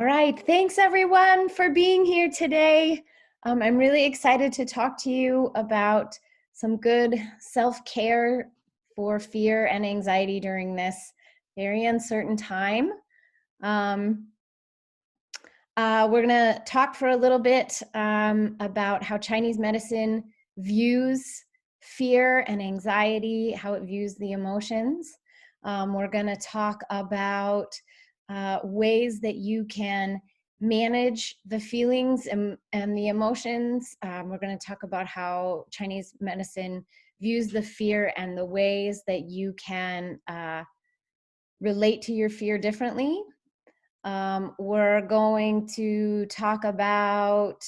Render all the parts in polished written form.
All right, thanks everyone for being here today. I'm really excited to talk to you about some good self-care for fear and anxiety during this very uncertain time. We're gonna talk for a little bit about how Chinese medicine views fear and anxiety, how it views the emotions. We're gonna talk about ways that you can manage the feelings and the emotions. We're going to talk about how Chinese medicine views the fear and the ways that you can relate to your fear differently. We're going to talk about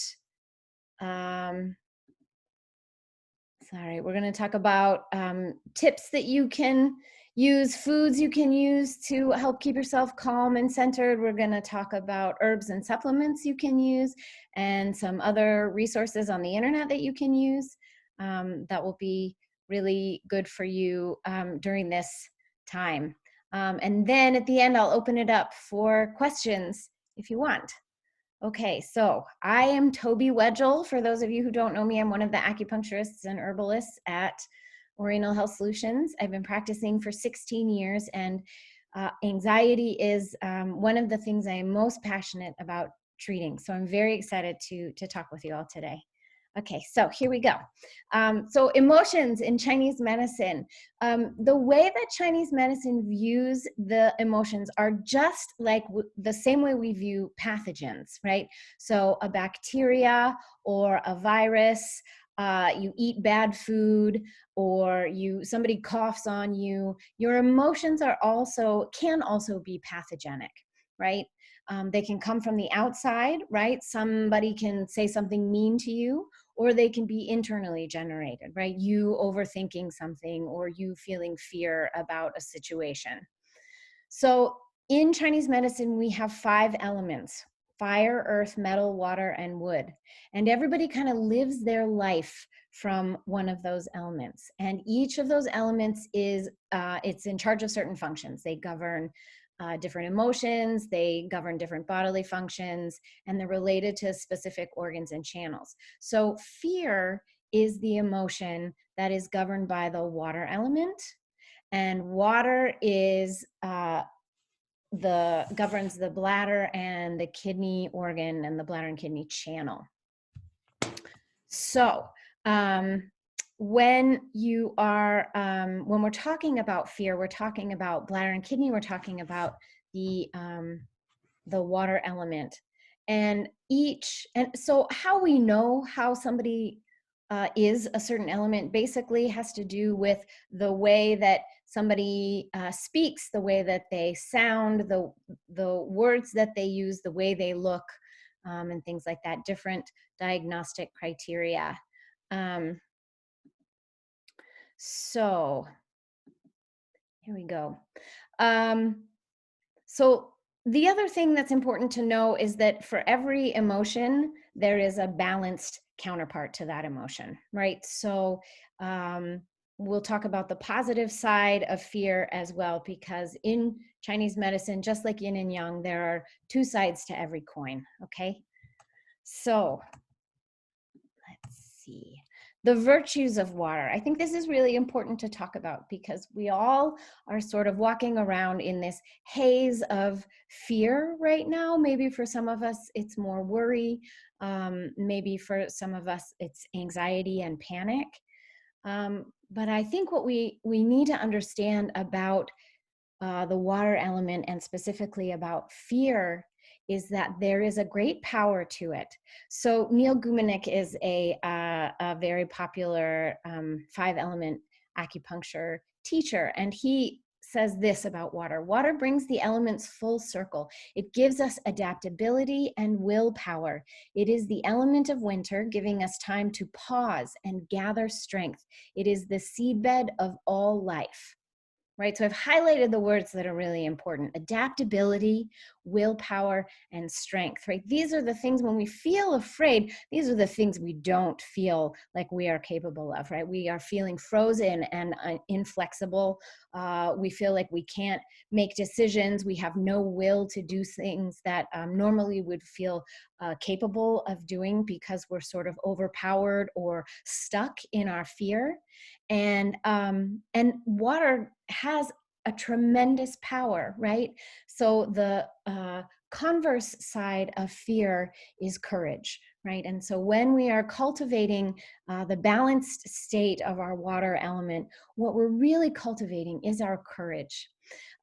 we're going to talk about tips that you can use, foods you can use to help keep yourself calm and centered. We're going to talk about herbs and supplements you can use and some other resources on the internet that you can use that will be really good for you during this time. And then at the end, I'll open it up for questions if you want. Okay, so I am Toby Wedgle. For those of you who don't know me, I'm one of the acupuncturists and herbalists at Oriental Health Solutions. I've been practicing for 16 years, and anxiety is one of the things I am most passionate about treating. So I'm very excited to talk with you all today. Okay, so here we go. So emotions in Chinese medicine. The way that Chinese medicine views the emotions are just like the same way we view pathogens, right? So a bacteria or a virus, you eat bad food, or somebody coughs on you, your emotions can also be pathogenic, right? They can come from the outside, right? Somebody can say something mean to you, or they can be internally generated, right? You overthinking something or you feeling fear about a situation. So in Chinese medicine, we have 5 elements: fire, earth, metal, water, and wood. And everybody kind of lives their life from one of those elements. And each of those elements it's in charge of certain functions. They govern different emotions, they govern different bodily functions, and they're related to specific organs and channels. So fear is the emotion that is governed by the water element, and water is governs the bladder and the kidney organ and the bladder and kidney channel. So when we're talking about fear, we're talking about bladder and kidney, we're talking about the water element. And so how we know how somebody is a certain element basically has to do with the way that somebody speaks, the way that they sound, the words that they use, the way they look, and things like that, different diagnostic criteria. So here we go. So the other thing that's important to know is that for every emotion, there is a balanced counterpart to that emotion, right? So we'll talk about the positive side of fear as well, because in Chinese medicine, just like yin and yang, there are 2 sides to every coin, okay? So let's see. The virtues of water. I think this is really important to talk about because we all are sort of walking around in this haze of fear right now. Maybe for some of us, it's more worry. Maybe for some of us, it's anxiety and panic. But I think what we need to understand about the water element, and specifically about fear, is that there is a great power to it. So Neil Gumenik is a very popular 5-element acupuncture teacher, and he says this about water. Water brings the elements full circle. It gives us adaptability and willpower. It is the element of winter, giving us time to pause and gather strength. It is the seedbed of all life. Right, so I've highlighted the words that are really important: adaptability, willpower, and strength, right? These are the things when we feel afraid, these are the things we don't feel like we are capable of, right? We are feeling frozen and inflexible. We feel like we can't make decisions. We have no will to do things that normally would feel capable of doing because we're sort of overpowered or stuck in our fear. And water has a tremendous power, right? So the converse side of fear is courage, right? And so when we are cultivating the balanced state of our water element, what we're really cultivating is our courage.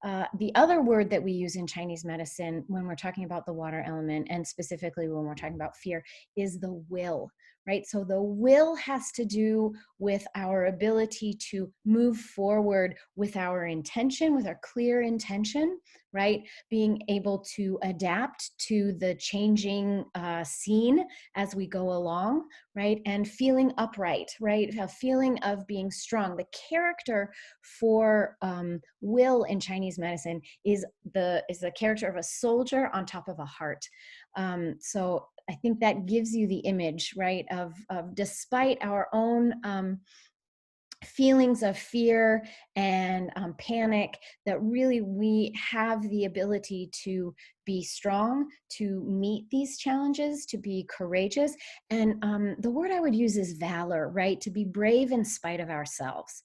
The other word that we use in Chinese medicine when we're talking about the water element, and specifically when we're talking about fear, is the will, right? So the will has to do with our ability to move forward with our intention, with our clear intention, right? Being able to adapt to the changing scene as we go along, right? And feeling upright, right? A feeling of being strong. The character for will in Chinese medicine is the character of a soldier on top of a heart. So I think that gives you the image, right, of despite our own feelings of fear and panic, that really we have the ability to be strong, to meet these challenges, to be courageous. And the word I would use is valor, right? To be brave in spite of ourselves.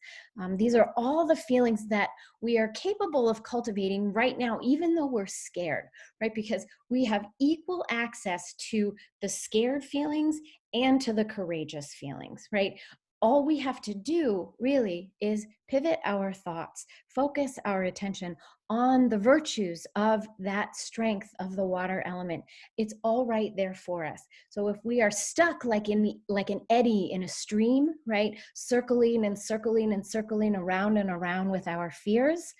These are all the feelings that we are capable of cultivating right now, even though we're scared, right? Because we have equal access to the scared feelings and to the courageous feelings, right? All we have to do really is pivot our thoughts, focus our attention on the virtues of that strength of the water element. It's all right there for us. So if we are stuck like an eddy in a stream, right, circling and circling and circling around and around with our fears,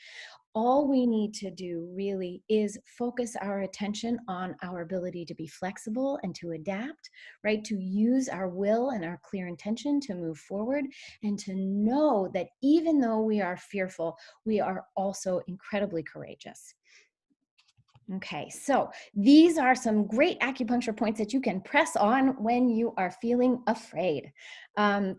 all we need to do really is focus our attention on our ability to be flexible and to adapt, right? To use our will and our clear intention to move forward, and to know that even though we are fearful, we are also incredibly courageous. Okay, so these are some great acupuncture points that you can press on when you are feeling afraid.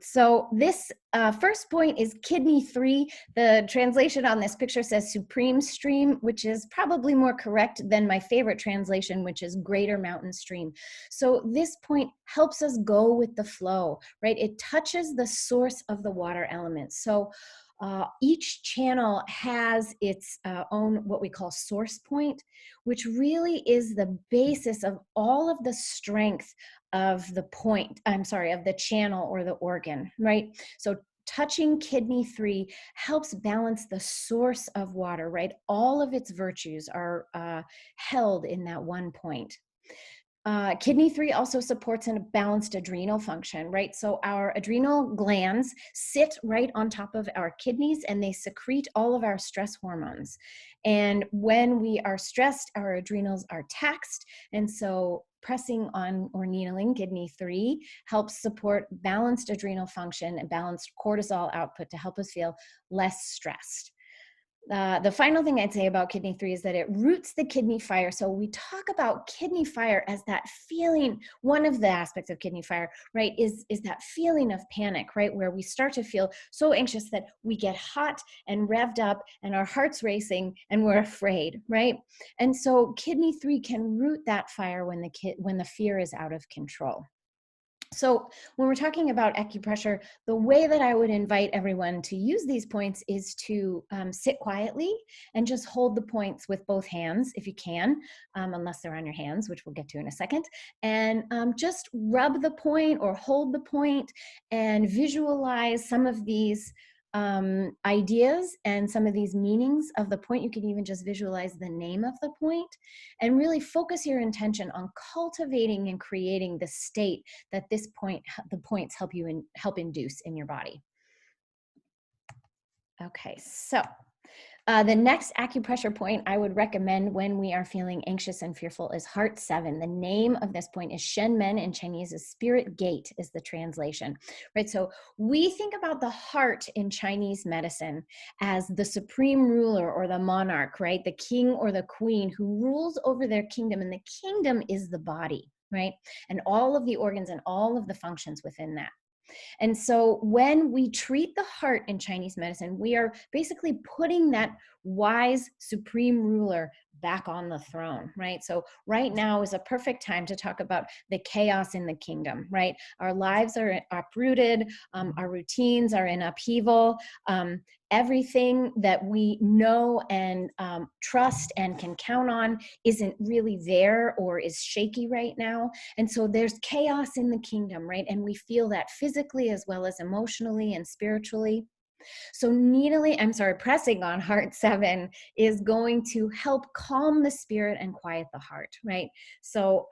So this first point is kidney 3. The translation on this picture says supreme stream, which is probably more correct than my favorite translation, which is greater mountain stream. So this point helps us go with the flow, right? It touches the source of the water element. So each channel has its own what we call source point, which really is the basis of all of the strength of the point, of the channel or the organ, right? So touching kidney 3 helps balance the source of water, right? All of its virtues are held in that one point. Kidney 3 also supports a balanced adrenal function, right? So our adrenal glands sit right on top of our kidneys and they secrete all of our stress hormones. And when we are stressed, our adrenals are taxed. And so pressing on or needling kidney 3 helps support balanced adrenal function and balanced cortisol output to help us feel less stressed. The final thing I'd say about kidney 3 is that it roots the kidney fire. So we talk about kidney fire as that feeling. One of the aspects of kidney fire, right, is that feeling of panic, right, where we start to feel so anxious that we get hot and revved up and our heart's racing and we're afraid, right? And so kidney 3 can root that fire when the fear is out of control. So when we're talking about acupressure, the way that I would invite everyone to use these points is to sit quietly and just hold the points with both hands if you can, unless they're on your hands, which we'll get to in a second. And just rub the point or hold the point and visualize some of these ideas and some of these meanings of the point. You can even just visualize the name of the point and really focus your intention on cultivating and creating the state that the points help induce in your body. Okay, so The next acupressure point I would recommend when we are feeling anxious and fearful is Heart 7. The name of this point is Shen Men in Chinese is Spirit Gate is the translation, right? So we think about the heart in Chinese medicine as the supreme ruler or the monarch, right? The king or the queen who rules over their kingdom, and the kingdom is the body, right? And all of the organs and all of the functions within that. And so when we treat the heart in Chinese medicine, we are basically putting that wise supreme ruler back on the throne, right? So right now is a perfect time to talk about the chaos in the kingdom, right? Our lives are uprooted, our routines are in upheaval. Everything that we know and trust and can count on isn't really there or is shaky right now. And so there's chaos in the kingdom, right? And we feel that physically as well as emotionally and spiritually. So pressing on Heart 7 is going to help calm the spirit and quiet the heart, right? So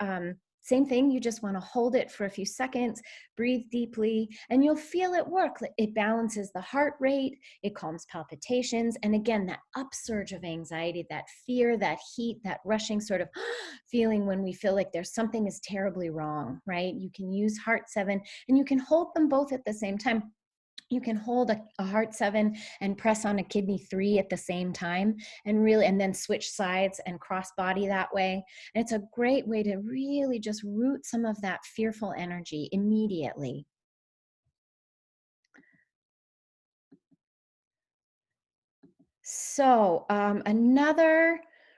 same thing, you just want to hold it for a few seconds, breathe deeply, and you'll feel it work. It balances the heart rate, it calms palpitations, and again, that upsurge of anxiety, that fear, that heat, that rushing sort of feeling when we feel like there's something is terribly wrong, right? You can use Heart 7, and you can hold them both at the same time. You can hold a Heart 7 and press on a Kidney 3 at the same time and then switch sides and cross body that way. And it's a great way to really just root some of that fearful energy immediately. So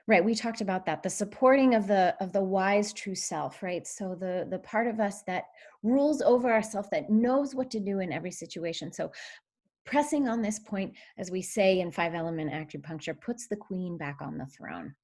right, we talked about that, the supporting of the wise true self, right? So the part of us that rules over ourself, that knows what to do in every situation. So pressing on this point, as we say in 5-element acupuncture, puts the queen back on the throne.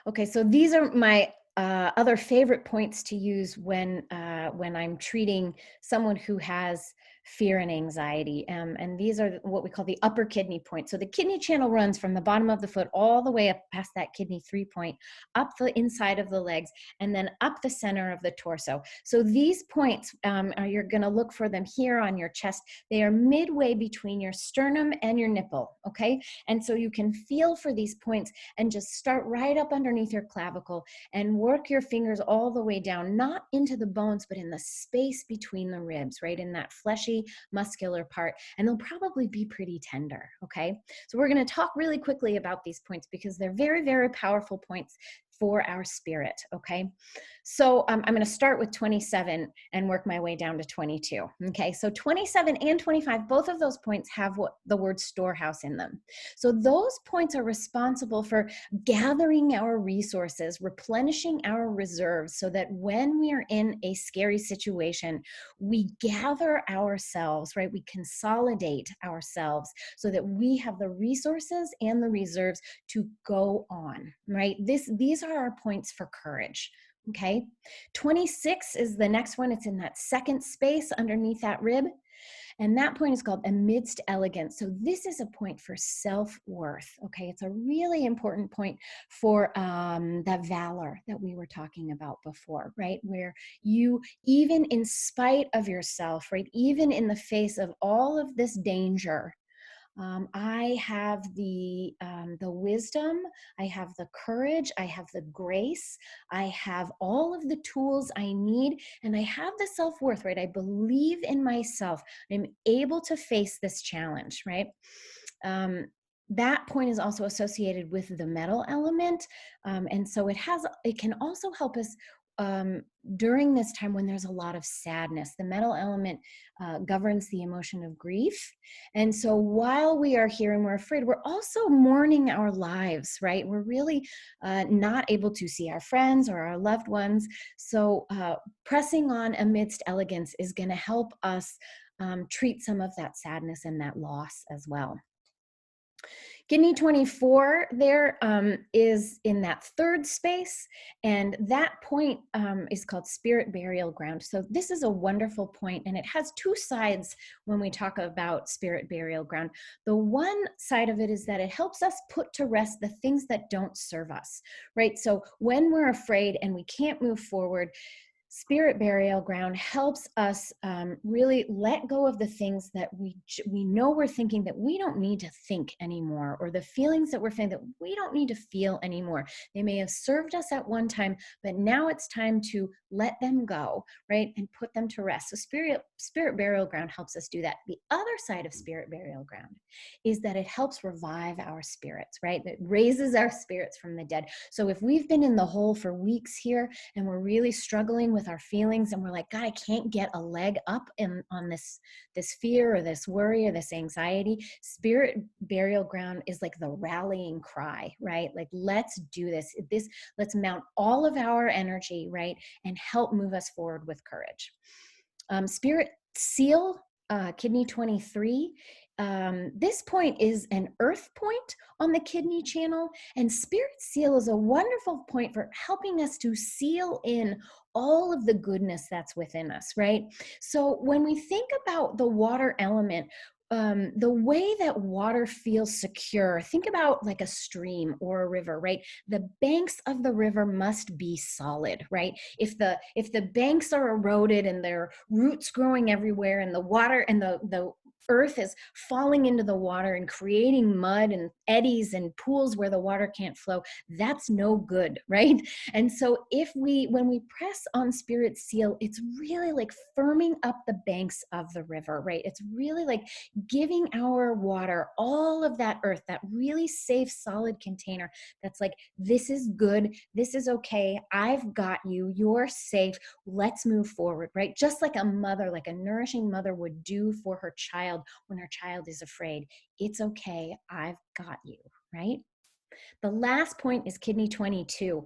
Okay, so these are my other favorite points to use when I'm treating someone who has fear and anxiety. And these are what we call the upper kidney point. So the kidney channel runs from the bottom of the foot all the way up past that Kidney 3 point, up the inside of the legs, and then up the center of the torso. So these points, you're going to look for them here on your chest. They are midway between your sternum and your nipple, okay? And so you can feel for these points and just start right up underneath your clavicle and work your fingers all the way down, not into the bones, but in the space between the ribs, right? In that fleshy, muscular part. And they'll probably be pretty tender, okay? So we're going to talk really quickly about these points because they're very, very powerful points for our spirit, okay? So I'm going to start with 27 and work my way down to 22, okay? So 27 and 25, both of those points have what the word storehouse in them. So those points are responsible for gathering our resources, replenishing our reserves so that when we are in a scary situation, we gather ourselves, right? We consolidate ourselves so that we have the resources and the reserves to go on, right? These are our points for courage. Okay, 26 is the next one. It's in that second space underneath that rib. And that point is called amidst elegance. So this is a point for self-worth. Okay, it's a really important point for that valor that we were talking about before, right? Where you, even in spite of yourself, right, even in the face of all of this danger, I have the wisdom, I have the courage, I have the grace, I have all of the tools I need, and I have the self-worth, right? I believe in myself. I'm able to face this challenge, right? That point is also associated with the metal element, and so it can also help us during this time when there's a lot of sadness. The metal element governs the emotion of grief. And so while we are here and we're afraid, we're also mourning our lives, right? We're really not able to see our friends or our loved ones. So pressing on amidst elegance is going to help us treat some of that sadness and that loss as well. Kidney 24 there is in that third space, and that point is called spirit burial ground. So this is a wonderful point, and it has two sides when we talk about spirit burial ground. The one side of it is that it helps us put to rest the things that don't serve us, right? So when we're afraid and we can't move forward, Spirit burial ground helps us really let go of the things that we know we're thinking that we don't need to think anymore, or the feelings that we're feeling that we don't need to feel anymore. They may have served us at one time, but now it's time to let them go, right? And put them to rest. So spirit burial ground helps us do that. The other side of spirit burial ground is that it helps revive our spirits, right? It raises our spirits from the dead. So if we've been in the hole for weeks here and we're really struggling with our feelings and we're like, God, I can't get a leg up on this fear or this worry or this anxiety, spirit burial ground is like the rallying cry, right? Like, let's do this. Let's mount all of our energy, right? And help move us forward with courage. Spirit seal, kidney 23. This point is an earth point on the kidney channel, and spirit seal is a wonderful point for helping us to seal in all of the goodness that's within us, right? So when we think about the water element, the way that water feels secure, think about like a stream or a river, right? The banks of the river must be solid, right? If the banks are eroded and there are roots growing everywhere, and the water and the earth is falling into the water and creating mud and eddies and pools where the water can't flow, that's no good, right? And so when we press on spirit seal, it's really like firming up the banks of the river, right? It's really like giving our water all of that earth, that really safe, solid container that's like, this is good, this is okay, I've got you, you're safe, let's move forward, right? Just like a mother, like a nourishing mother would do for her child when her child is afraid. It's okay, I've got you, right? The last point is kidney 22,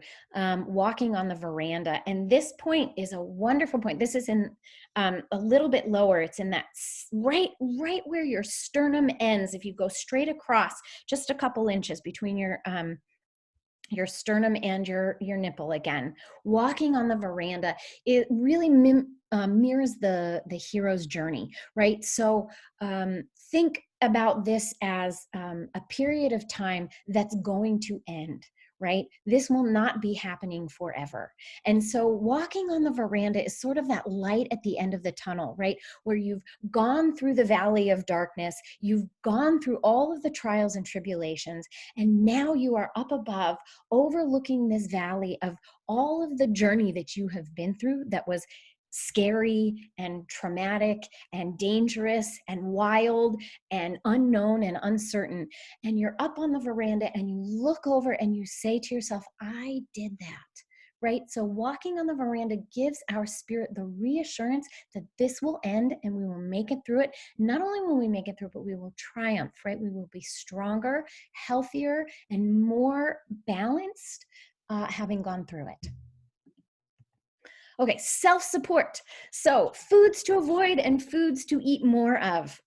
walking on the veranda. And this point is a wonderful point. This is in a little bit lower. It's in that right where your sternum ends. If you go straight across just a couple inches between your sternum and your nipple again. Walking on the veranda, it really mirrors the hero's journey, right? So think about this as a period of time that's going to end, right? This will not be happening forever. And so walking on the veranda is sort of that light at the end of the tunnel, right? Where you've gone through the valley of darkness, you've gone through all of the trials and tribulations, and now you are up above, overlooking this valley of all of the journey that you have been through that was scary and traumatic and dangerous and wild and unknown and uncertain. And you're up on the veranda and you look over and you say to yourself, I did that, right? So walking on the veranda gives our spirit the reassurance that this will end and we will make it through it. Not only will we make it through, but we will triumph, right? We will be stronger, healthier, and more balanced having gone through it. Okay, self-support. So foods to avoid and foods to eat more of.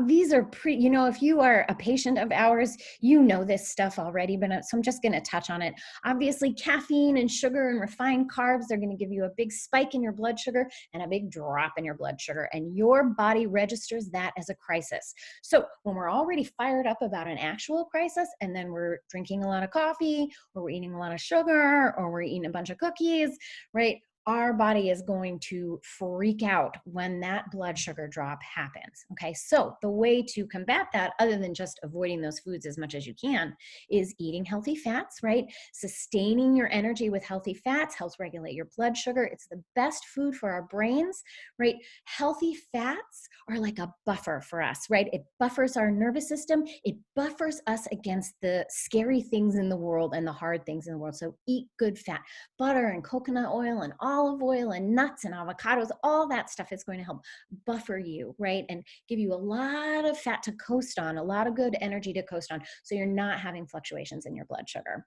These are if you are a patient of ours, you know this stuff already, but so I'm just gonna touch on it. Obviously, caffeine and sugar and refined carbs, they're gonna give you a big spike in your blood sugar and a big drop in your blood sugar, and your body registers that as a crisis. So when we're already fired up about an actual crisis, and then we're drinking a lot of coffee, or we're eating a lot of sugar, or we're eating a bunch of cookies, right? Our body is going to freak out when that blood sugar drop happens. Okay, so the way to combat that, other than just avoiding those foods as much as you can, is eating healthy fats, right? Sustaining your energy with healthy fats helps regulate your blood sugar. It's the best food for our brains, right? Healthy fats are like a buffer for us, right? It buffers our nervous system. It buffers us against the scary things in the world and the hard things in the world. So eat good fat. Butter and coconut oil and olive oil and nuts and avocados, all that stuff is going to help buffer you, right? And give you a lot of fat to coast on, a lot of good energy to coast on, so you're not having fluctuations in your blood sugar.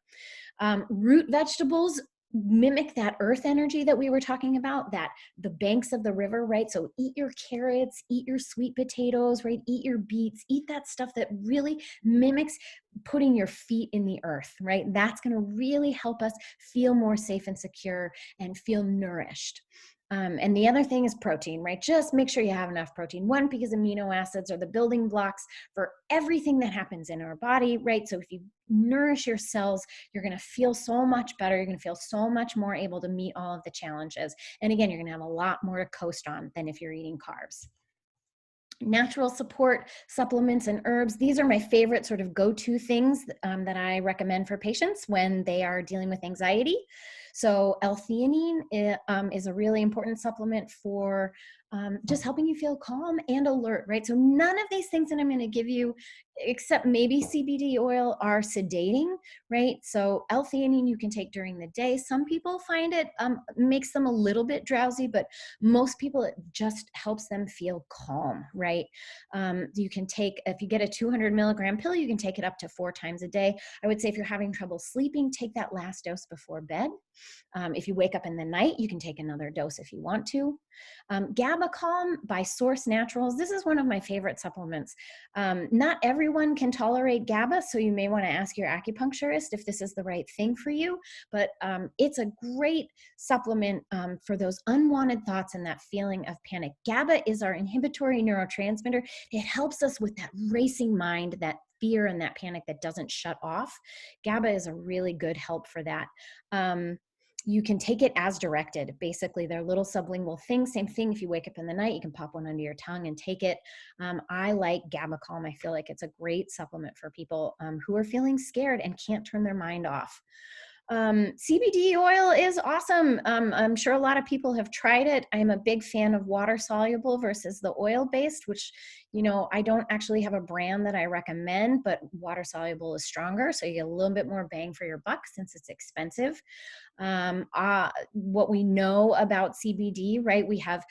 Root vegetables mimic that earth energy that we were talking about, that the banks of the river, right? So eat your carrots, eat your sweet potatoes, right? Eat your beets, eat that stuff that really mimics putting your feet in the earth, right? That's going to really help us feel more safe and secure and feel nourished. And the other thing is protein, right? Just make sure you have enough protein. One, because amino acids are the building blocks for everything that happens in our body, right? So if you nourish your cells, you're going to feel so much better. You're going to feel so much more able to meet all of the challenges. And again, you're going to have a lot more to coast on than if you're eating carbs. Natural support supplements and herbs. These are my favorite sort of go-to things that I recommend for patients when they are dealing with anxiety. So L-theanine is a really important supplement for just helping you feel calm and alert, right? So none of these things that I'm going to give you, except maybe CBD oil, are sedating, right? So L-theanine you can take during the day. Some people find it makes them a little bit drowsy, but most people, it just helps them feel calm, right? You can take, if you get a 200 milligram pill, you can take it up to 4 times a day. I would say if you're having trouble sleeping, take that last dose before bed. If you wake up in the night, you can take another dose if you want to. GABA Calm by Source Naturals. This is one of my favorite supplements. Not everyone can tolerate GABA, so you may want to ask your acupuncturist if this is the right thing for you, but it's a great supplement for those unwanted thoughts and that feeling of panic. GABA is our inhibitory neurotransmitter. It helps us with that racing mind, that fear and that panic that doesn't shut off. GABA is a really good help for that. You can take it as directed. Basically, they're little sublingual things. Same thing, if you wake up in the night, you can pop one under your tongue and take it. I like GABA Calm. I feel like it's a great supplement for people who are feeling scared and can't turn their mind off. CBD oil is awesome. I'm sure a lot of people have tried it. I'm a big fan of water soluble versus the oil based, which, you know, I don't actually have a brand that I recommend, but water soluble is stronger. So you get a little bit more bang for your buck since it's expensive. What we know about CBD, right? We have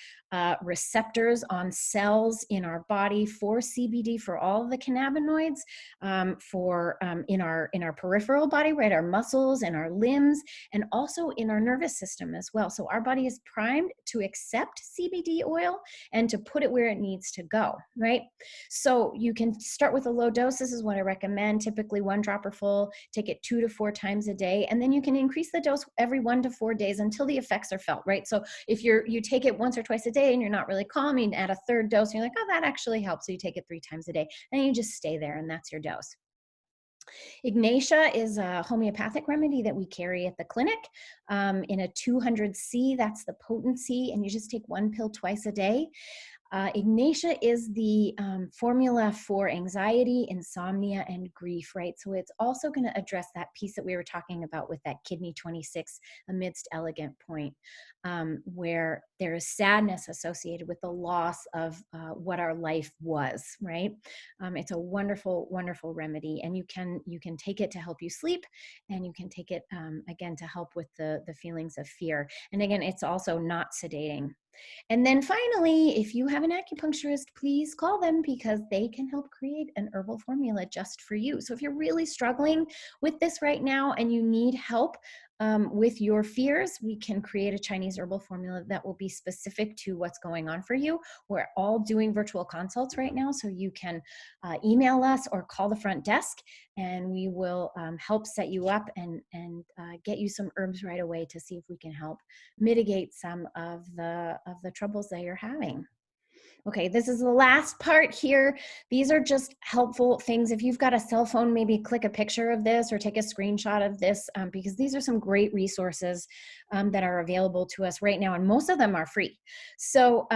receptors on cells in our body for CBD, for all of the cannabinoids, in our peripheral body, right? Our muscles and our limbs, and also in our nervous system as well. So our body is primed to accept CBD oil and to put it where it needs to go, right? So you can start with a low dose. This is what I recommend. Typically 1 dropper full. Take it 2 to 4 times a day, and then you can increase the dose every 1 to 4 days until the effects are felt, right? So if you take it once or twice a day and you're not really calming, add a 3rd dose, and you're like, oh, that actually helps. So you take it 3 times a day, and you just stay there, and that's your dose. Ignatia is a homeopathic remedy that we carry at the clinic in a 200C. That's the potency, and you just take 1 pill twice a day. Ignatia is the formula for anxiety, insomnia, and grief, right? So it's also going to address that piece that we were talking about with that kidney 26 amidst elegant point, where there is sadness associated with the loss of what our life was, right? It's a wonderful, wonderful remedy, and you can take it to help you sleep, and you can take it again to help with the feelings of fear. And again, it's also not sedating. And then finally, if you have an acupuncturist, please call them because they can help create an herbal formula just for you. So if you're really struggling with this right now and you need help with your fears, we can create a Chinese herbal formula that will be specific to what's going on for you. We're all doing virtual consults right now, so you can email us or call the front desk, and we will help set you up and get you some herbs right away to see if we can help mitigate some of the troubles that you're having. Okay, this is the last part here. These are just helpful things. If you've got a cell phone, maybe click a picture of this or take a screenshot of this because these are some great resources that are available to us right now, and most of them are free. So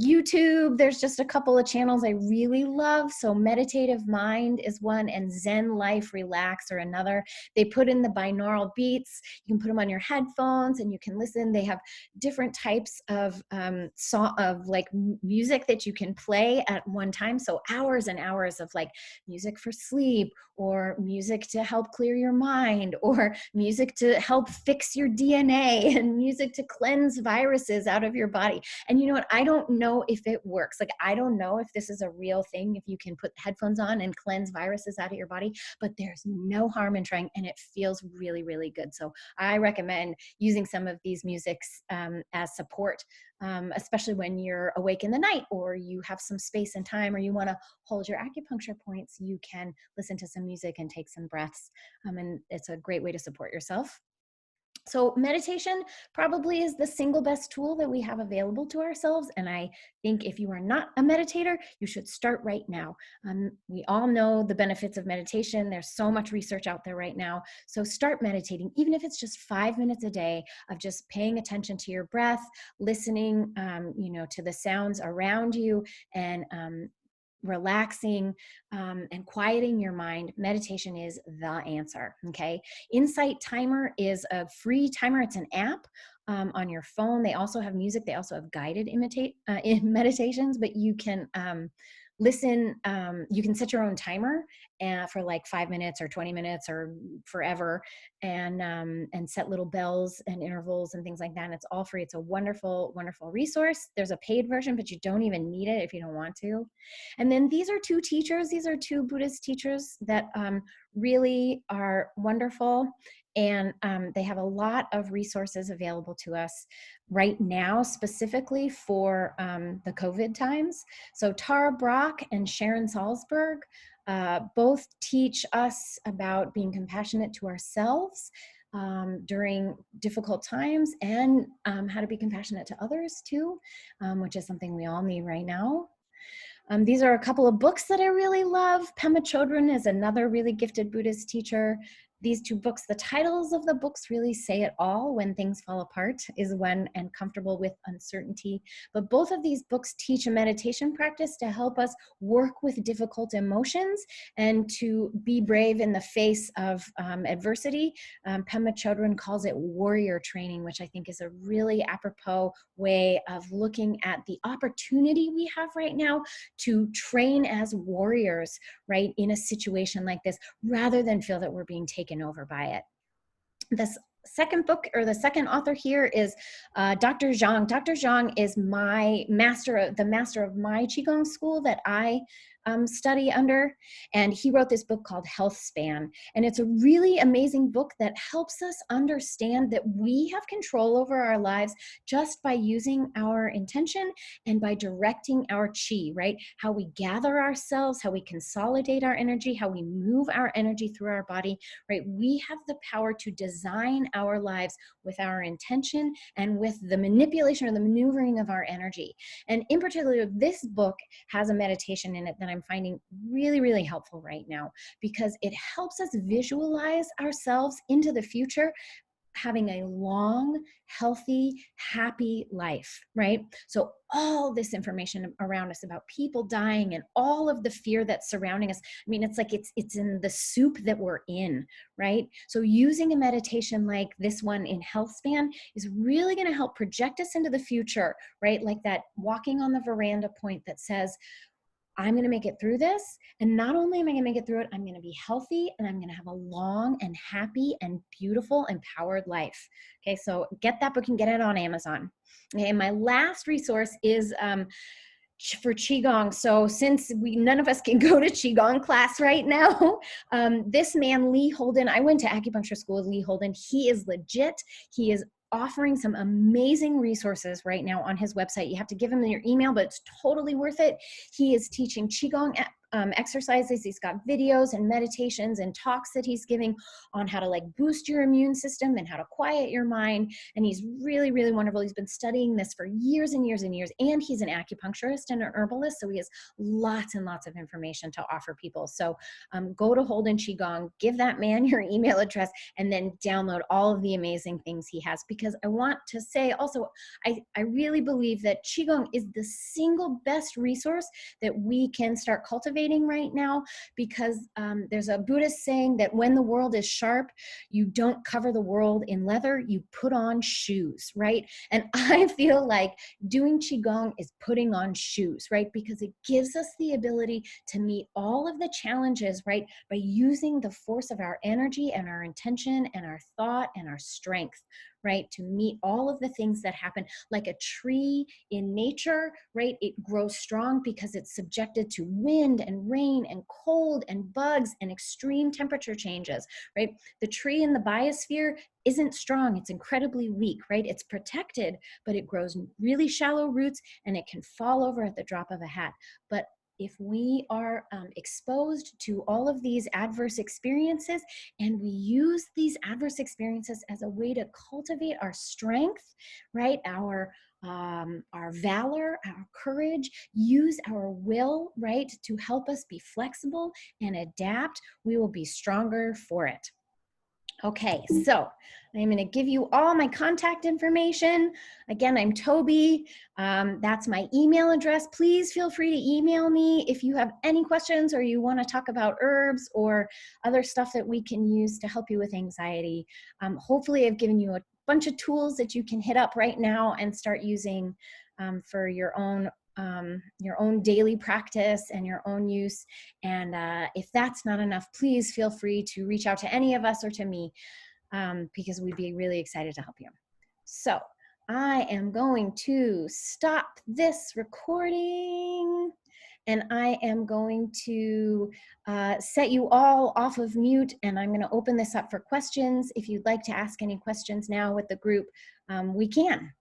YouTube, there's just a couple of channels I really love. So Meditative Mind is one, and Zen Life Relax are another. They put in the binaural beats. You can put them on your headphones and you can listen. They have different types of like music that you can play at one time. So hours and hours of like music for sleep, or music to help clear your mind, or music to help fix your DNA, and music to cleanse viruses out of your body. And you know what? I don't know if it works. Like, I don't know if this is a real thing, if you can put headphones on and cleanse viruses out of your body, but there's no harm in trying, and it feels really, really good. So I recommend using some of these musics as support, especially when you're awake in the night, or you have some space and time, or you want to hold your acupuncture points. You can listen to some music and take some breaths, and it's a great way to support yourself. So meditation probably is the single best tool that we have available to ourselves. And I think if you are not a meditator, you should start right now. We all know the benefits of meditation. There's so much research out there right now. So start meditating, even if it's just 5 minutes a day of just paying attention to your breath, listening, to the sounds around you, and relaxing and quieting your mind. Meditation is the answer. Okay. Insight Timer is a free timer. It's an app on your phone. They also have music. They also have guided meditations, but you can listen. You can set your own timer for like 5 minutes or 20 minutes or forever, and set little bells and intervals and things like that. And it's all free. It's a wonderful, wonderful resource. There's a paid version, but you don't even need it if you don't want to. And then these are two teachers. These are two Buddhist teachers that really are wonderful. And they have a lot of resources available to us right now, specifically for the COVID times. So Tara Brach and Sharon Salzberg both teach us about being compassionate to ourselves during difficult times, and how to be compassionate to others too, which is something we all need right now. These are a couple of books that I really love. Pema Chodron is another really gifted Buddhist teacher. These two books, the titles of the books really say it all. When Things Fall Apart is When and Comfortable with Uncertainty. But both of these books teach a meditation practice to help us work with difficult emotions and to be brave in the face of adversity. Pema Chodron calls it warrior training, which I think is a really apropos way of looking at the opportunity we have right now to train as warriors, right, in a situation like this, rather than feel that we're being taken over by it. This second book, or the second author here, is Dr. Zhang. Dr. Zhang is the master of my Qigong school that I study under, and he wrote this book called Health Span, and it's a really amazing book that helps us understand that we have control over our lives just by using our intention and by directing our qi, right? How we gather ourselves, how we consolidate our energy, how we move our energy through our body, right? We have the power to design our lives with our intention and with the manipulation or the maneuvering of our energy. And in particular, this book has a meditation in it that I'm finding really, really helpful right now, because it helps us visualize ourselves into the future having a long, healthy, happy life, right? So all this information around us about people dying and all of the fear that's surrounding us, I mean, it's like it's in the soup that we're in, right? So using a meditation like this one in Health Span is really going to help project us into the future, right? Like that walking on the veranda point that says, I'm going to make it through this. And not only am I going to make it through it, I'm going to be healthy, and I'm going to have a long and happy and beautiful, empowered life. Okay, so get that book and get it on Amazon. Okay, and my last resource is for Qigong. So since none of us can go to Qigong class right now, this man, Lee Holden, I went to acupuncture school with Lee Holden. He is legit. He is offering some amazing resources right now on his website. You have to give him your email, but it's totally worth it. He is teaching Qigong exercises. He's got videos and meditations and talks that he's giving on how to like boost your immune system and how to quiet your mind. And he's really, really wonderful. He's been studying this for years and years and years. And he's an acupuncturist and an herbalist. So he has lots and lots of information to offer people. So go to Holden Qigong, give that man your email address, and then download all of the amazing things he has. Because I want to say also, I really believe that Qigong is the single best resource that we can start cultivating right now, because there's a Buddhist saying that when the world is sharp, you don't cover the world in leather, you put on shoes, right? And I feel like doing Qigong is putting on shoes, right? Because it gives us the ability to meet all of the challenges, right? By using the force of our energy and our intention and our thought and our strength, right? To meet all of the things that happen. Like a tree in nature, right? It grows strong because it's subjected to wind and rain and cold and bugs and extreme temperature changes, right? The tree in the biosphere isn't strong. It's incredibly weak, right? It's protected, but it grows really shallow roots and it can fall over at the drop of a hat. But if we are exposed to all of these adverse experiences and we use these adverse experiences as a way to cultivate our strength, right? Our valor, our courage, use our will, right, to help us be flexible and adapt, we will be stronger for it. Okay, so I'm going to give you all my contact information. Again, I'm Toby. That's my email address. Please feel free to email me if you have any questions or you want to talk about herbs or other stuff that we can use to help you with anxiety. Hopefully, I've given you a bunch of tools that you can hit up right now and start using for your own daily practice and your own use. And if that's not enough, please feel free to reach out to any of us or to me because we'd be really excited to help you. So I am going to stop this recording and I am going to set you all off of mute, and I'm going to open this up for questions. If you'd like to ask any questions now with the group, we can.